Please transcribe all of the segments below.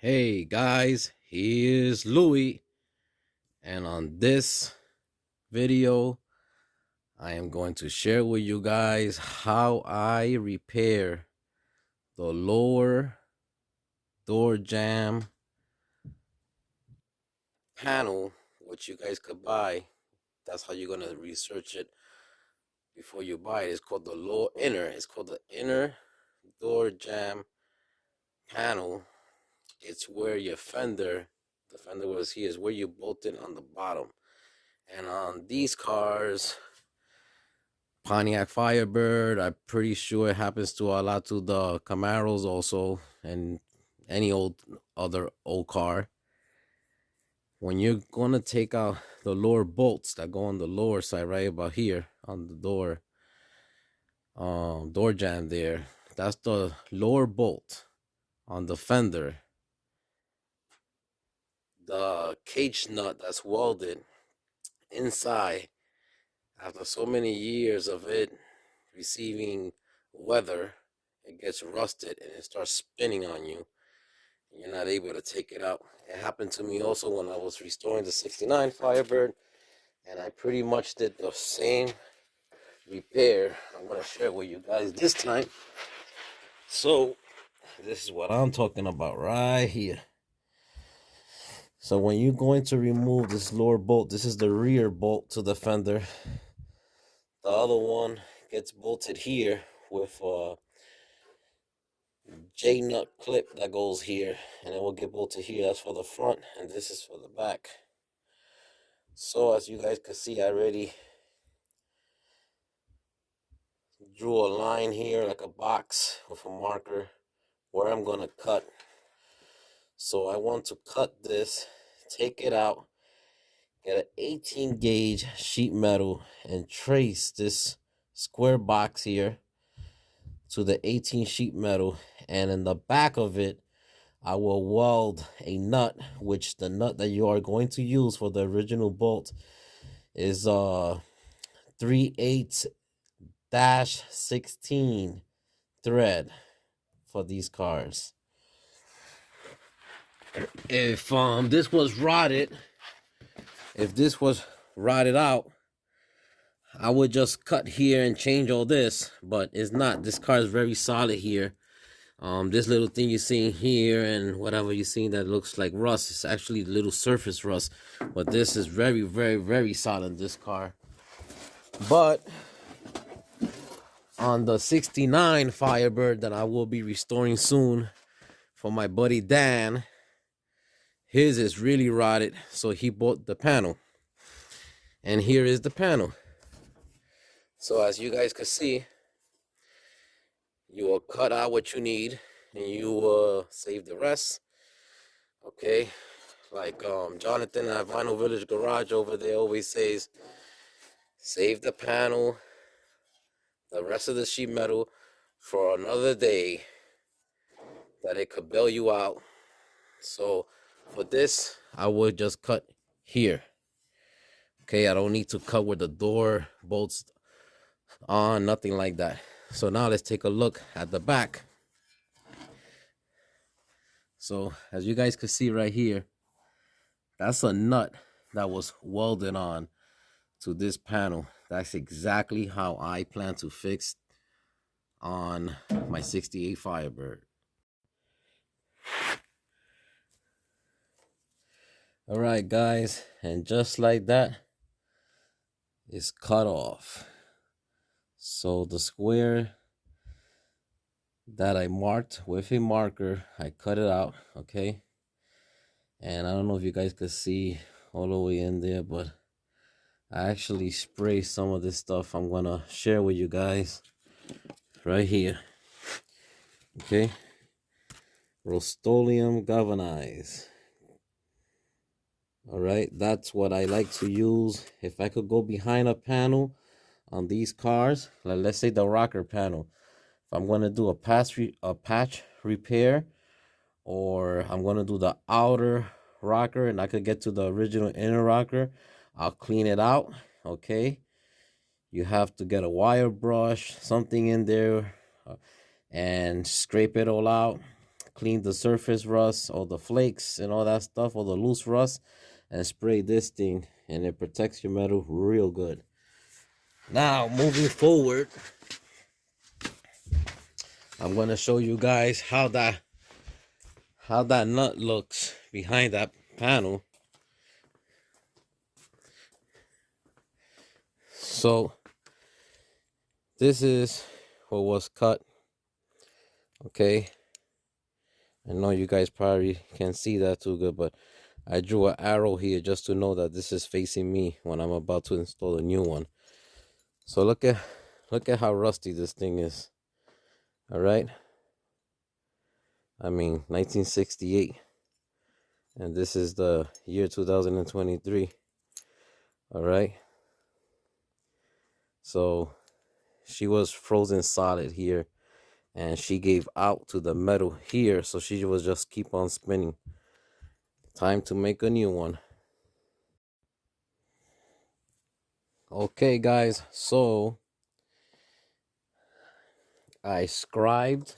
Hey guys, here's Louis, and on this video, I am going to share with you guys how I repair the lower door jamb panel, which you guys could buy. That's how you're gonna research it before you buy it. It's called the lower inner. It's called the inner door jamb panel. It's where your fender, the fender was here, is where you bolt it on the bottom. And on these cars, Pontiac Firebird, I'm pretty sure it happens to a lot to the Camaros also, and any other old car. When you're gonna take out the lower bolts that go on the lower side, right about here on the door jamb there, that's the lower bolt on the fender. The cage nut that's welded inside, after so many years of it receiving weather, it gets rusted and it starts spinning on you. And you're not able to take it out. It happened to me also when I was restoring the 69 Firebird, and I pretty much did the same repair. I'm going to share with you guys this time. So this is what I'm talking about right here. So when you're going to remove this lower bolt, this is the rear bolt to the fender. The other one gets bolted here with a J-nut clip that goes here, and it will get bolted here. That's for the front, and this is for the back. So as you guys can see, I already drew a line here, like a box with a marker, where I'm gonna cut. So I want to cut this, take it out, get an 18 gauge sheet metal, and trace this square box here to the 18 sheet metal, and in the back of it I will weld a nut, which the nut that you are going to use for the original bolt is 3/8-16 thread for these cars. If this was rotted, if this was rotted out, I would just cut here and change all this, but it's not. This car is very solid here. This little thing you're seeing here and whatever you're seeing that looks like rust, it's actually little surface rust, but this is very, very, very solid, this car. But on the 69 Firebird that I will be restoring soon for my buddy Dan, his is really rotted, so he bought the panel, and here is the panel. So as you guys can see, you will cut out what you need and you will save the rest. Okay, like Jonathan at Vinyl Village Garage over there always says, save the panel, the rest of the sheet metal, for another day that it could bail you out. So for this, I would just cut here. Okay, I don't need to cut where the door bolts on, nothing like that. So now let's take a look at the back. So as you guys can see right here, that's a nut that was welded on to this panel. That's exactly how I plan to fix on my 68 Firebird. All right, guys, and just like that, it's cut off. So the square that I marked with a marker, I cut it out, okay? And I don't know if you guys could see all the way in there, but I actually spray some of this stuff I'm gonna share with you guys right here. Okay, Rust-Oleum galvanized. All right, that's what I like to use. If I could go behind a panel on these cars, like let's say the rocker panel, if I'm gonna do a patch repair, or I'm gonna do the outer rocker and I could get to the original inner rocker, I'll clean it out. Okay, you have to get a wire brush, something in there, and scrape it all out, clean the surface rust, all the flakes and all that stuff, all the loose rust, and spray this thing, and it protects your metal real good. Now, moving forward, I'm going to show you guys how that nut looks behind that panel. So this is what was cut. Okay, I know you guys probably can't see that too good, but I drew an arrow here just to know that this is facing me when I'm about to install a new one. So look at how rusty this thing is. All right, I mean 1968, and this is the year 2023. All right, so she was frozen solid here, and she gave out to the metal here, so she was just keep on spinning. Time to make a new one. Okay guys, so I scribed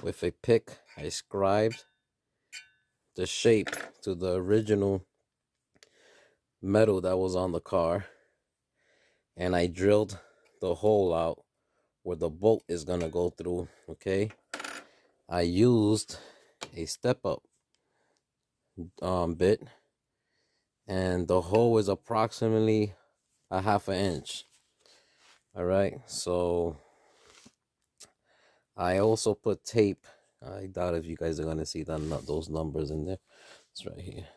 with a pick, I scribed the shape to the original metal that was on the car, and I drilled the hole out where the bolt is gonna go through. Okay, I used a step up bit, and the hole is approximately a ½ inch. All right, so I also put tape. I doubt if you guys are gonna see those numbers in there. It's right here.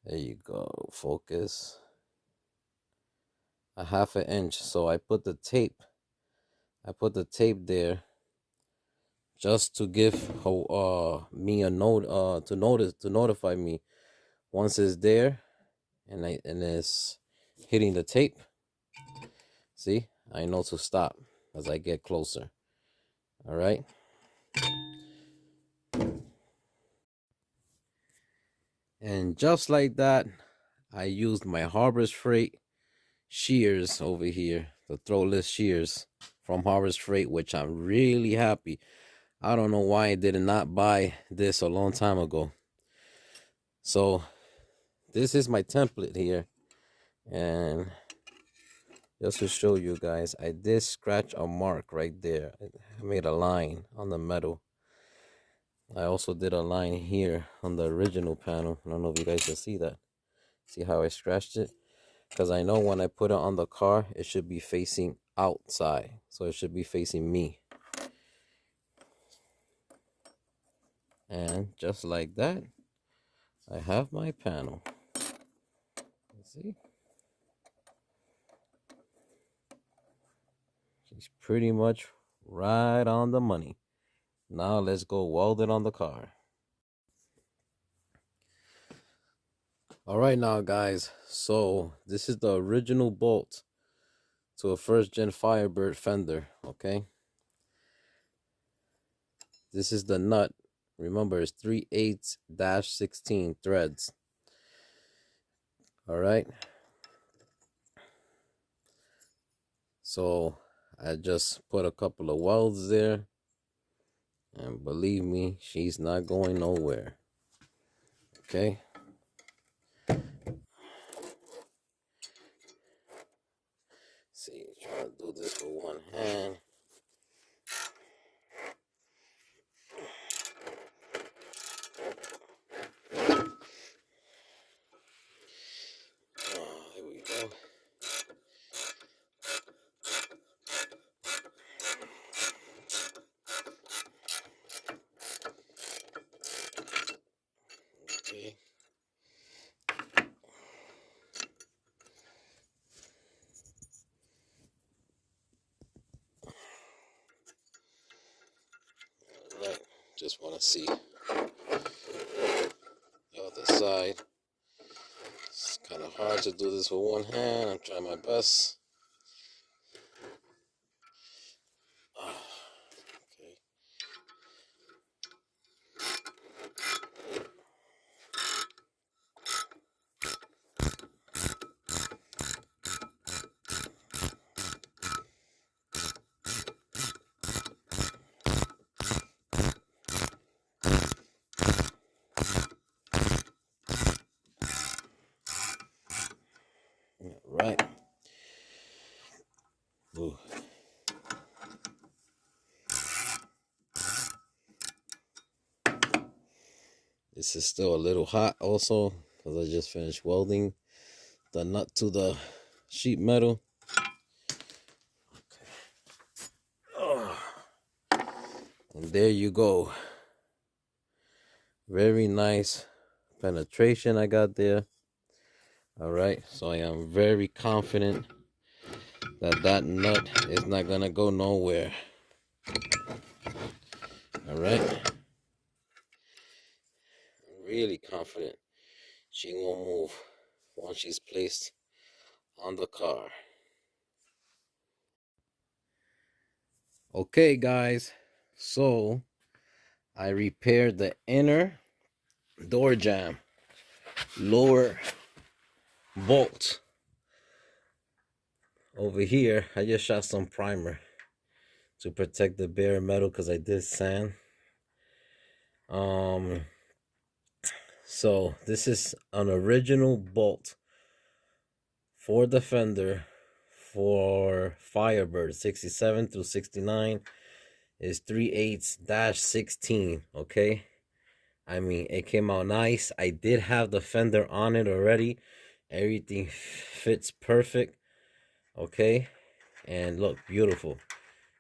There you go. Focus. A ½ inch. So I put the tape. I put the tape there just to give me a note to notify me once it's there and it's hitting the tape. See, I know to stop as I get closer. All right. And just like that, I used my Harbor's Freight shears over here, the throatless shears from Harbor's Freight, which I'm really happy. I don't know why I did not buy this a long time ago. So this is my template here, and just to show you guys, I did scratch a mark right there. I made a line on the metal. I also did a line here on the original panel. I don't know if you guys can see that. See how I scratched it? Because I know when I put it on the car, it should be facing outside. So it should be facing me. And just like that, I have my panel. See? She's pretty much right on the money. Now let's go weld it on the car. All right now guys, so this is the original bolt to a first gen Firebird fender, okay? This is the nut. Remember, it's 3/8-16 threads. All right. So I just put a couple of welds there, and believe me, she's not going nowhere. Okay. See, try to do this with one hand. Here we go. Okay. All right. Just want to see the other side. It's kind of hard to do this with one hand. I'm trying my best. Okay. This is still a little hot also because I just finished welding the nut to the sheet metal. Oh. And there you go. Very nice penetration I got there. All right, so I am very confident that that nut is not gonna go nowhere. All right, really confident she won't move once she's placed on the car. Okay guys, so I repaired the inner door jamb lower bolt over here. I just shot some primer to protect the bare metal because I did sand. So this is an original bolt for the fender for Firebird 67 through 69 is 3/8-16. Okay, I mean, it came out nice. I did have the fender on it already. Everything fits perfect. Okay, and look, beautiful.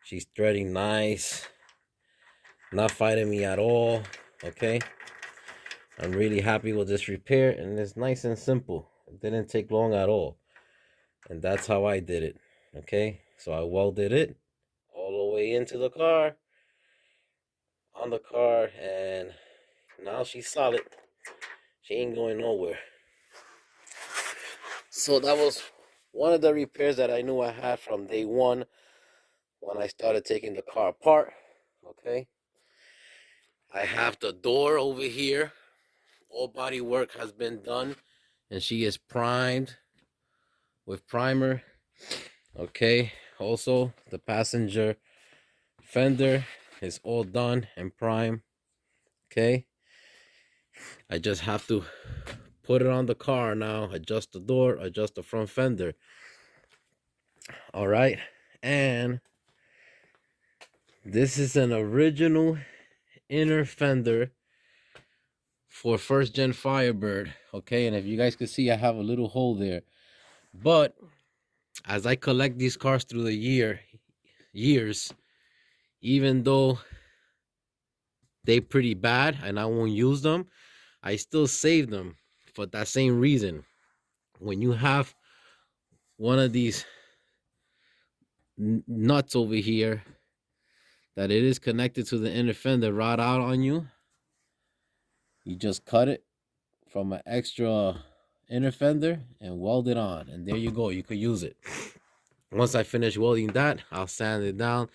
She's threading nice, not fighting me at all. Okay, I'm really happy with this repair, and it's nice and simple. It didn't take long at all, and that's how I did it. Okay, so I welded it all the way into the car, on the car, and now she's solid. She ain't going nowhere. So that was one of the repairs that I knew I had from day one when I started taking the car apart. Okay, I have the door over here. All body work has been done, and she is primed with primer. Okay, also the passenger fender is all done and prime. Okay, I just have to put it on the car now, adjust the door, adjust the front fender. All right, and this is an original inner fender for first gen Firebird. Okay, and if you guys could see, I have a little hole there, but as I collect these cars through the years, even though they pretty bad and I won't use them, I still save them for that same reason. When you have one of these nuts over here that it is connected to the inner fender rod out on you, you just cut it from an extra inner fender and weld it on, and there you go, you could use it. Once I finish welding that, I'll sand it down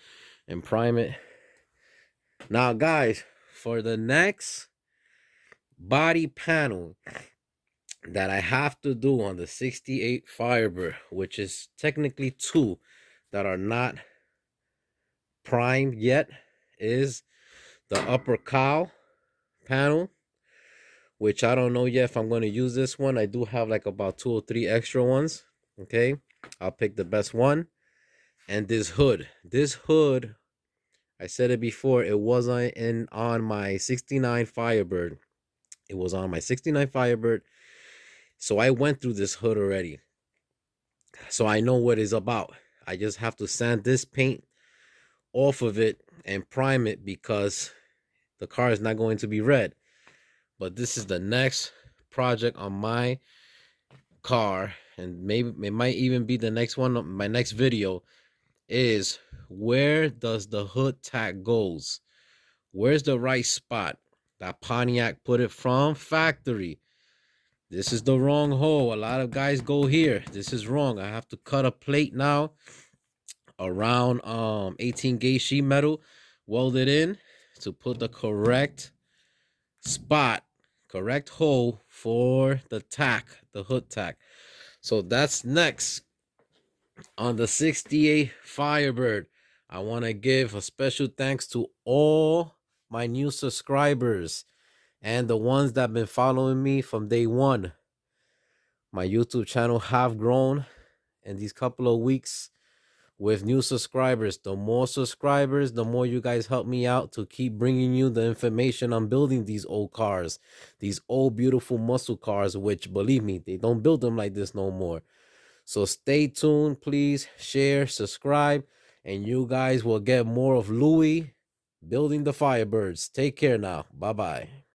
and prime it. Now guys, for the next body panel that I have to do on the 68 Firebird, which is technically two that are not primed yet, is the upper cowl panel, which I don't know yet if I'm going to use this one. I do have like about 2 or 3 extra ones. Okay, I'll pick the best one. And this hood, I said it before, it wasn't on my 69 Firebird. It was on my 69 Firebird. So I went through this hood already, so I know what it's about. I just have to sand this paint off of it and prime it because the car is not going to be red. But this is the next project on my car, and maybe it might even be the next one. My next video is where does the hood tack goes. Where's the right spot? That Pontiac put it from factory. This is the wrong hole. A lot of guys go here. This is wrong. I have to cut a plate now around 18 gauge sheet metal, weld it in to put the correct spot, correct hole for the tack, the hood tack. So that's next on the 68 Firebird. I want to give a special thanks to all my new subscribers and the ones that have been following me from day one. My YouTube channel have grown in these couple of weeks with new subscribers. The more subscribers, the more you guys help me out to keep bringing you the information on building these old cars, these old beautiful muscle cars, which, believe me, they don't build them like this no more. So stay tuned, please share, subscribe, and you guys will get more of Louis building the Firebirds. Take care now. Bye-bye.